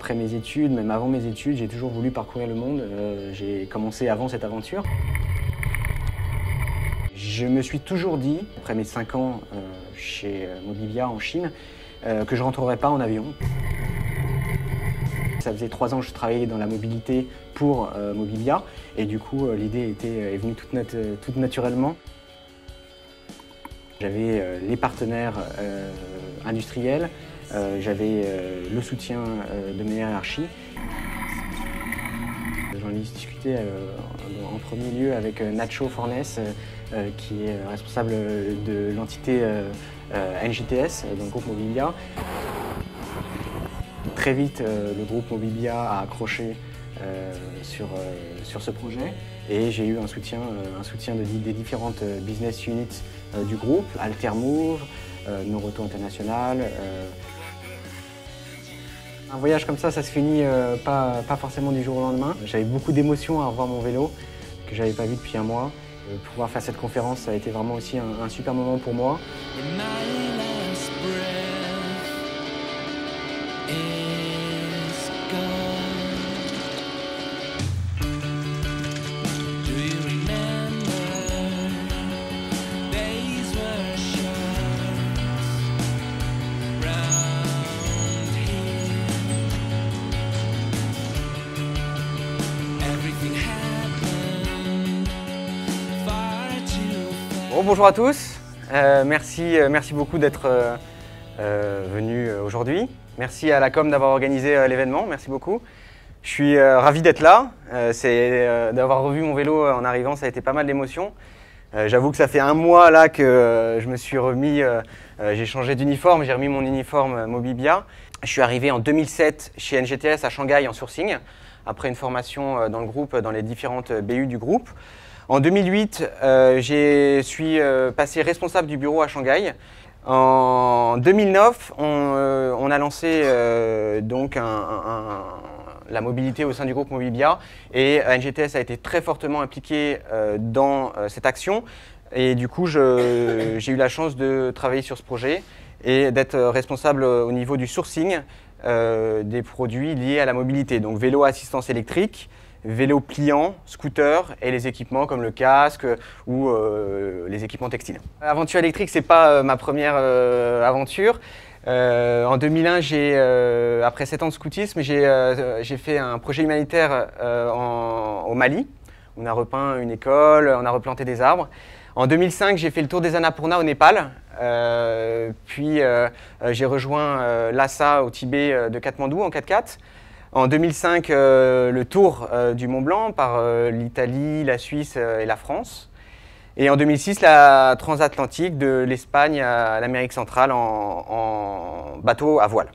après mes études, même avant mes études, j'ai toujours voulu parcourir le monde. J'ai commencé avant cette aventure. Je me suis toujours dit, après mes 5 ans chez Mobivia en Chine, que je ne rentrerais pas en avion. Ça faisait 3 ans que je travaillais dans la mobilité pour Mobivia et du coup l'idée est venue toute naturellement. J'avais les partenaires industriels, j'avais le soutien de mes hiérarchies. J'en ai discuté en premier lieu avec Nacho Fornes, qui est responsable de l'entité NGTS, dans le groupe Mobivia. Très vite, le groupe Mobivia a accroché sur ce projet et j'ai eu un soutien des différentes business units du groupe, Altermove, Noroto International. Un voyage comme ça se finit pas forcément du jour au lendemain. J'avais beaucoup d'émotions à revoir mon vélo que j'avais pas vu depuis un mois. Pouvoir faire cette conférence, ça a été vraiment aussi un super moment pour moi. Bon, bonjour à tous, merci beaucoup d'être venus aujourd'hui. Merci à la com d'avoir organisé l'événement, merci beaucoup. Je suis ravi d'être là, d'avoir revu mon vélo en arrivant, ça a été pas mal d'émotions. J'avoue que ça fait un mois là que je me suis remis, j'ai changé d'uniforme, j'ai remis mon uniforme Mobivia. Je suis arrivé en 2007 chez NGTS à Shanghai en sourcing, après une formation dans le groupe, dans les différentes BU du groupe. En 2008, je suis passé responsable du bureau à Shanghai. En 2009, on a lancé donc la mobilité au sein du groupe Mobivia et NGTS a été très fortement impliqué dans cette action. Et du coup, j'ai eu la chance de travailler sur ce projet et d'être responsable au niveau du sourcing des produits liés à la mobilité, donc vélo à assistance électrique, vélo pliant, scooter et les équipements comme le casque ou les équipements textiles. Aventure électrique, c'est pas ma première aventure. En 2001, après 7 ans de scoutisme, j'ai fait un projet humanitaire au Mali. On a repeint une école, on a replanté des arbres. En 2005, j'ai fait le tour des Annapurna au Népal. Puis j'ai rejoint Lhasa au Tibet de Katmandou en 4x4. En 2005, le tour du Mont Blanc par l'Italie, la Suisse et la France. Et en 2006, la transatlantique de l'Espagne à l'Amérique centrale en bateau à voile.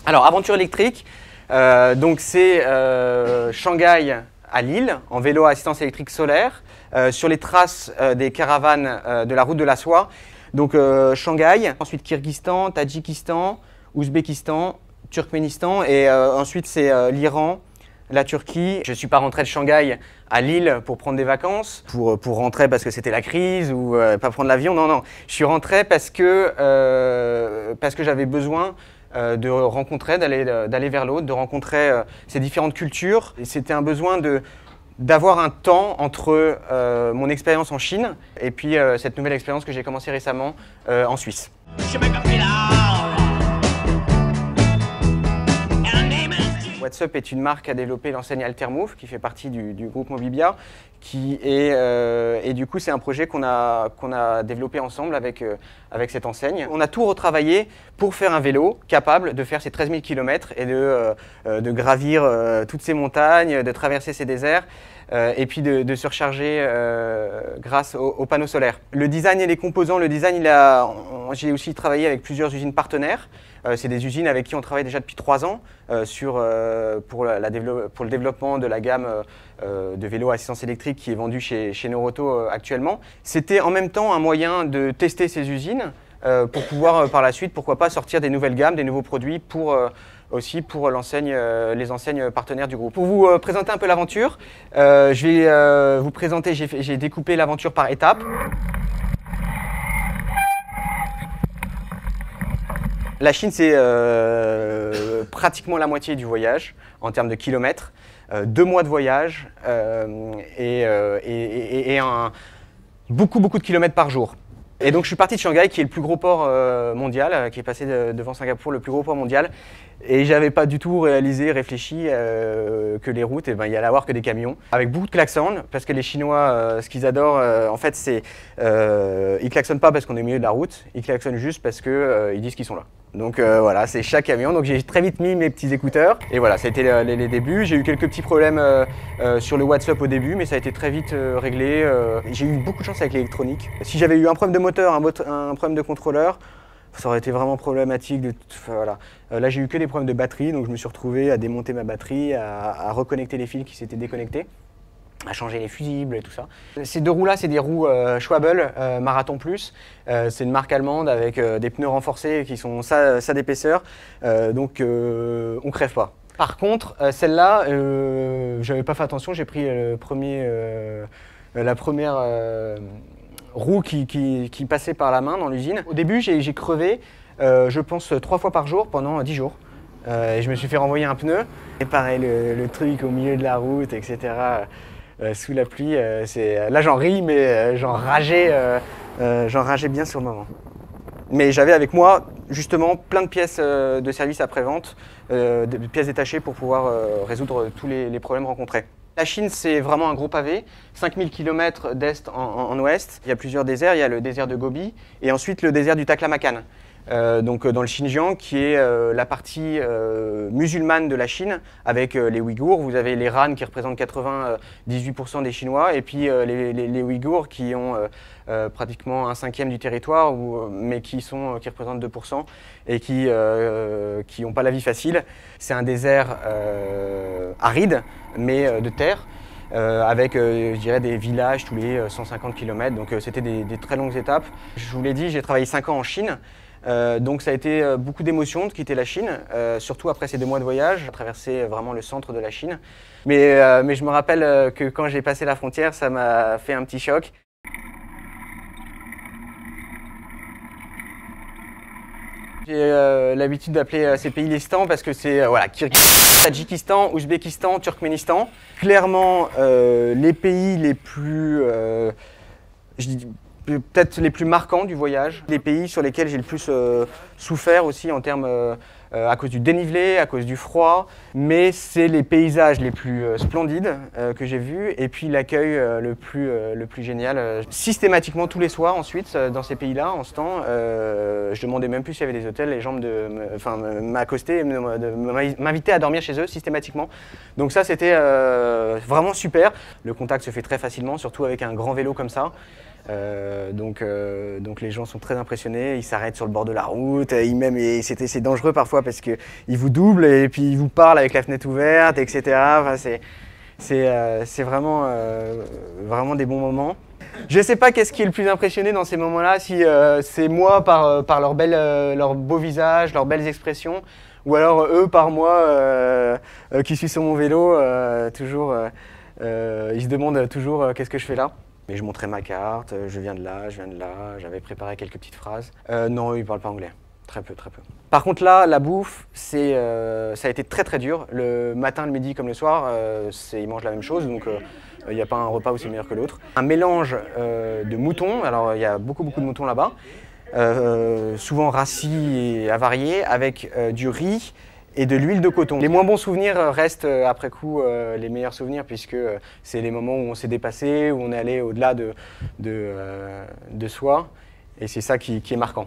Alors, aventure électrique, donc c'est Shanghai à Lille, en vélo à assistance électrique solaire, sur les traces des caravanes de la route de la soie. Donc Shanghai, ensuite Kyrgyzstan, Tadjikistan, Ouzbékistan, Turkménistan et ensuite c'est l'Iran, la Turquie. Je ne suis pas rentré de Shanghai à Lille pour prendre des vacances, pour rentrer parce que c'était la crise ou pas prendre l'avion. Non, non. Je suis rentré parce que j'avais besoin de rencontrer, d'aller vers l'autre, de rencontrer ces différentes cultures. C'était un besoin d'avoir un temps entre mon expérience en Chine et puis cette nouvelle expérience que j'ai commencé récemment en Suisse. What's Up est une marque à développer l'enseigne Altermove qui fait partie du groupe Mobivia et du coup c'est un projet qu'on a développé ensemble avec cette enseigne. On a tout retravaillé pour faire un vélo capable de faire ces 13 000 km et de gravir toutes ces montagnes, de traverser ces déserts et puis de se recharger grâce aux panneaux solaires. Le design et les composants, j'ai aussi travaillé avec plusieurs usines partenaires. C'est des usines avec qui on travaille déjà depuis 3 ans pour le développement de la gamme de vélos à assistance électrique qui est vendue chez Noroto actuellement. C'était en même temps un moyen de tester ces usines pour pouvoir par la suite, pourquoi pas, sortir des nouvelles gammes, des nouveaux produits aussi pour les enseignes partenaires du groupe. Pour vous présenter un peu l'aventure, je vais vous présenter, j'ai découpé l'aventure par étapes. La Chine, c'est pratiquement la moitié du voyage en termes de kilomètres. 2 mois de voyage et beaucoup de kilomètres par jour. Et donc je suis parti de Shanghai, qui est le plus gros port mondial, qui est passé devant Singapour, le plus gros port mondial. Et j'avais pas du tout réfléchi que les routes, il y allait avoir que des camions. Avec beaucoup de klaxons, parce que les Chinois, ce qu'ils adorent, en fait, c'est ils klaxonnent pas parce qu'on est au milieu de la route, ils klaxonnent juste parce qu'ils disent qu'ils sont là. Donc voilà, c'est chaque camion. Donc j'ai très vite mis mes petits écouteurs. Et voilà, ça a été les débuts. J'ai eu quelques petits problèmes sur le WhatsApp au début, mais ça a été très vite réglé. J'ai eu beaucoup de chance avec l'électronique. Si j'avais eu un problème de moteur, un problème de contrôleur, ça aurait été vraiment problématique. Voilà. Là, j'ai eu que des problèmes de batterie, donc je me suis retrouvé à démonter ma batterie, à reconnecter les fils qui s'étaient déconnectés, à changer les fusibles et tout ça. Ces 2 roues-là, c'est des roues Schwabel Marathon Plus. C'est une marque allemande avec des pneus renforcés qui sont ça d'épaisseur, donc on crève pas. Par contre, celle-là, j'avais pas fait attention, j'ai pris la première roue qui passait par la main dans l'usine. Au début, j'ai crevé, je pense, 3 fois par jour pendant 10 jours. Et je me suis fait renvoyer un pneu. Et pareil, le truc au milieu de la route, etc. Sous la pluie, là j'en ris, mais j'en rageais bien sur le moment. Mais j'avais avec moi justement plein de pièces de service après-vente, des pièces détachées pour pouvoir résoudre tous les problèmes rencontrés. La Chine, c'est vraiment un gros pavé, 5000 km d'est en ouest. Il y a plusieurs déserts, il y a le désert de Gobi et ensuite le désert du Taklamakan. Donc dans le Xinjiang, qui est la partie musulmane de la Chine, avec les Ouïghours. Vous avez les Han qui représentent 98% des Chinois, et puis les Ouïghours qui ont pratiquement 1/5 du territoire, mais qui représentent 2% et qui n'ont pas la vie facile. C'est un désert aride, mais de terre. Avec je dirais des villages tous les 150 km, donc c'était des très longues étapes. Je vous l'ai dit, j'ai travaillé 5 ans en Chine, donc ça a été beaucoup d'émotions de quitter la Chine, surtout après ces 2 mois de voyage, traverser vraiment le centre de la Chine. Mais je me rappelle que quand j'ai passé la frontière, ça m'a fait un petit choc. J'ai l'habitude d'appeler ces pays les stans parce que c'est voilà, Kirghizistan, Tadjikistan, Ouzbékistan, Turkménistan. Clairement, les pays les plus, peut-être les plus marquants du voyage, les pays sur lesquels j'ai le plus souffert aussi en termes à cause du dénivelé, à cause du froid, mais c'est les paysages les plus splendides que j'ai vus et puis l'accueil le plus génial. Systématiquement tous les soirs ensuite dans ces pays-là, en ce temps, je demandais même plus s'il y avait des hôtels, les gens m'accostaient et m'invitaient à dormir chez eux systématiquement. Donc ça c'était vraiment super. Le contact se fait très facilement, surtout avec un grand vélo comme ça. Donc les gens sont très impressionnés, ils s'arrêtent sur le bord de la route, c'est dangereux parfois parce qu'ils vous doublent et puis ils vous parlent avec la fenêtre ouverte, etc. Enfin, c'est vraiment des bons moments. Je ne sais pas qu'est-ce qui est le plus impressionné dans ces moments-là, si c'est moi par leur beau visage, leurs belles expressions, ou alors eux par moi qui suis sur mon vélo, toujours, ils se demandent toujours qu'est-ce que je fais là. Mais je montrais ma carte, je viens de là, j'avais préparé quelques petites phrases. Non, ils ne parlent pas anglais, très peu. Par contre là, la bouffe, ça a été très dur. Le matin, le midi comme le soir, ils mangent la même chose, donc il n'y a pas un repas aussi meilleur que l'autre. Un mélange de moutons, alors il y a beaucoup de moutons là-bas, souvent rassis et avariés, avec du riz et de l'huile de coton. Les moins bons souvenirs restent après coup les meilleurs souvenirs puisque c'est les moments où on s'est dépassé, où on est allé au-delà de soi et c'est ça qui est marquant.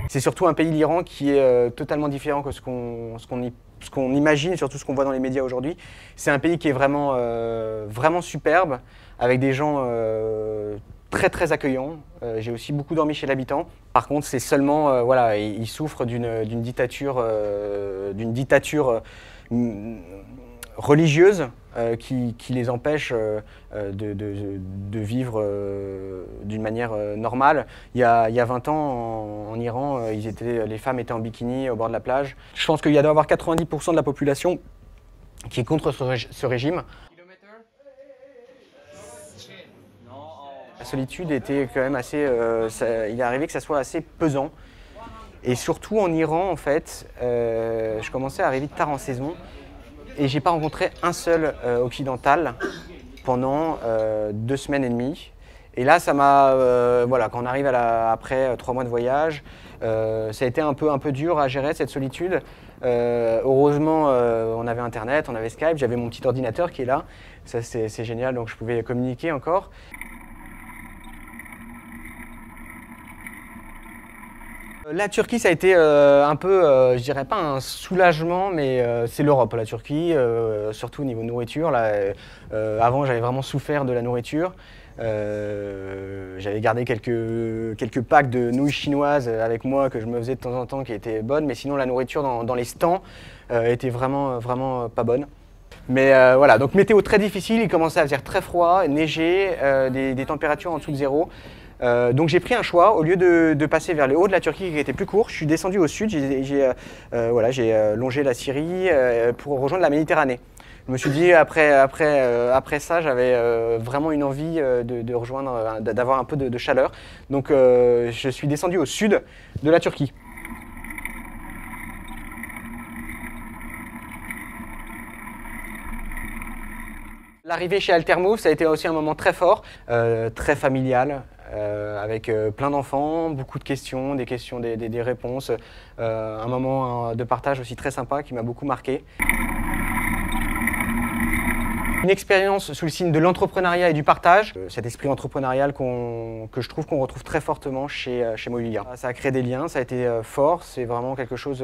C'est surtout un pays, l'Iran, qui est totalement différent que ce qu'on imagine, surtout ce qu'on voit dans les médias aujourd'hui. C'est un pays qui est vraiment superbe, avec des gens très accueillant. J'ai aussi beaucoup dormi chez l'habitant. Par contre, c'est seulement, voilà, ils souffrent d'une dictature religieuse qui les empêche de vivre d'une manière normale. Il y a 20 ans, en Iran, les femmes étaient en bikini au bord de la plage. Je pense qu'il y a d'avoir 90% de la population qui est contre ce régime. La solitude était quand même assez, il est arrivé que ça soit assez pesant. Et surtout en Iran, en fait, je commençais à arriver tard en saison et j'ai pas rencontré un seul occidental pendant 2 semaines et demie. Et là, ça m'a, voilà, quand on arrive après 3 mois de voyage, ça a été un peu dur à gérer cette solitude. Heureusement, on avait Internet, on avait Skype, j'avais mon petit ordinateur qui est là. Ça, c'est génial, donc je pouvais communiquer encore. La Turquie, ça a été un peu, je dirais pas un soulagement, mais c'est l'Europe, la Turquie, surtout au niveau nourriture. Là, avant, j'avais vraiment souffert de la nourriture. J'avais gardé quelques packs de nouilles chinoises avec moi que je me faisais de temps en temps qui étaient bonnes, mais sinon la nourriture dans les stands était vraiment pas bonne. Mais voilà, donc météo très difficile, il commençait à faire très froid, neiger, des températures en dessous de zéro. Donc j'ai pris un choix, au lieu de passer vers le haut de la Turquie qui était plus court, je suis descendu au sud, j'ai longé la Syrie pour rejoindre la Méditerranée. Je me suis dit, après ça, j'avais vraiment une envie de rejoindre, d'avoir un peu de chaleur. Donc je suis descendu au sud de la Turquie. L'arrivée chez Altermove, ça a été aussi un moment très fort, très familial, avec plein d'enfants, beaucoup de questions, des réponses. Un moment de partage aussi très sympa qui m'a beaucoup marqué. Une expérience sous le signe de l'entrepreneuriat et du partage, cet esprit entrepreneurial que je trouve qu'on retrouve très fortement chez Mobilia. Ça a créé des liens, ça a été fort, c'est vraiment quelque chose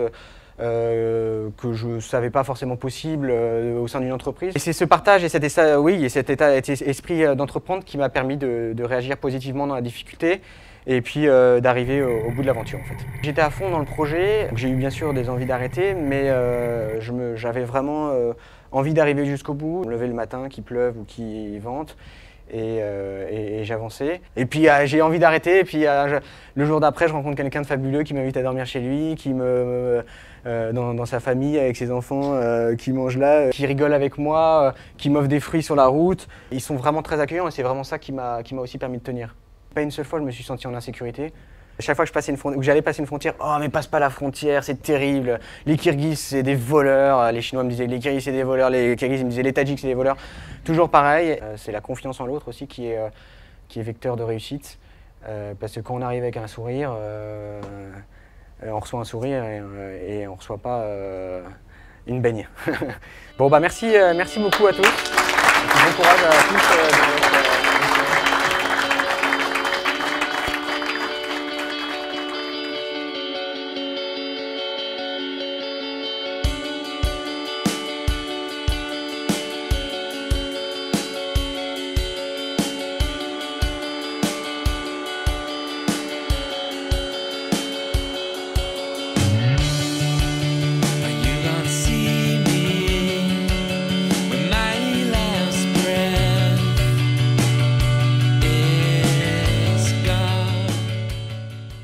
que je ne savais pas forcément possible au sein d'une entreprise. Et c'est ce partage et cet esprit d'entreprendre qui m'a permis de réagir positivement dans la difficulté et puis d'arriver au bout de l'aventure en fait. J'étais à fond dans le projet, j'ai eu bien sûr des envies d'arrêter, mais j'avais vraiment envie d'arriver jusqu'au bout. Me lever le matin, qu'il pleuve ou qu'il vente, et j'avançais. Et puis j'ai envie d'arrêter, et puis le jour d'après, je rencontre quelqu'un de fabuleux qui m'invite à dormir chez lui, qui dans sa famille avec ses enfants qui mangent là, qui rigolent avec moi, qui m'offrent des fruits sur la route. Ils sont vraiment très accueillants et c'est vraiment ça qui m'a aussi permis de tenir. Pas une seule fois, je me suis senti en insécurité. Chaque fois que j'allais passer une frontière, oh mais passe pas la frontière, c'est terrible. Les Kirghizes c'est des voleurs, les Chinois me disaient les Kirghizes c'est des voleurs, les Kirghizes me disaient les Tadjiks c'est des voleurs. Toujours pareil, c'est la confiance en l'autre aussi qui est vecteur de réussite. Parce que quand on arrive avec un sourire, on reçoit un sourire et on reçoit pas une baigne. Bon bah merci beaucoup à tous. Bon courage à tous.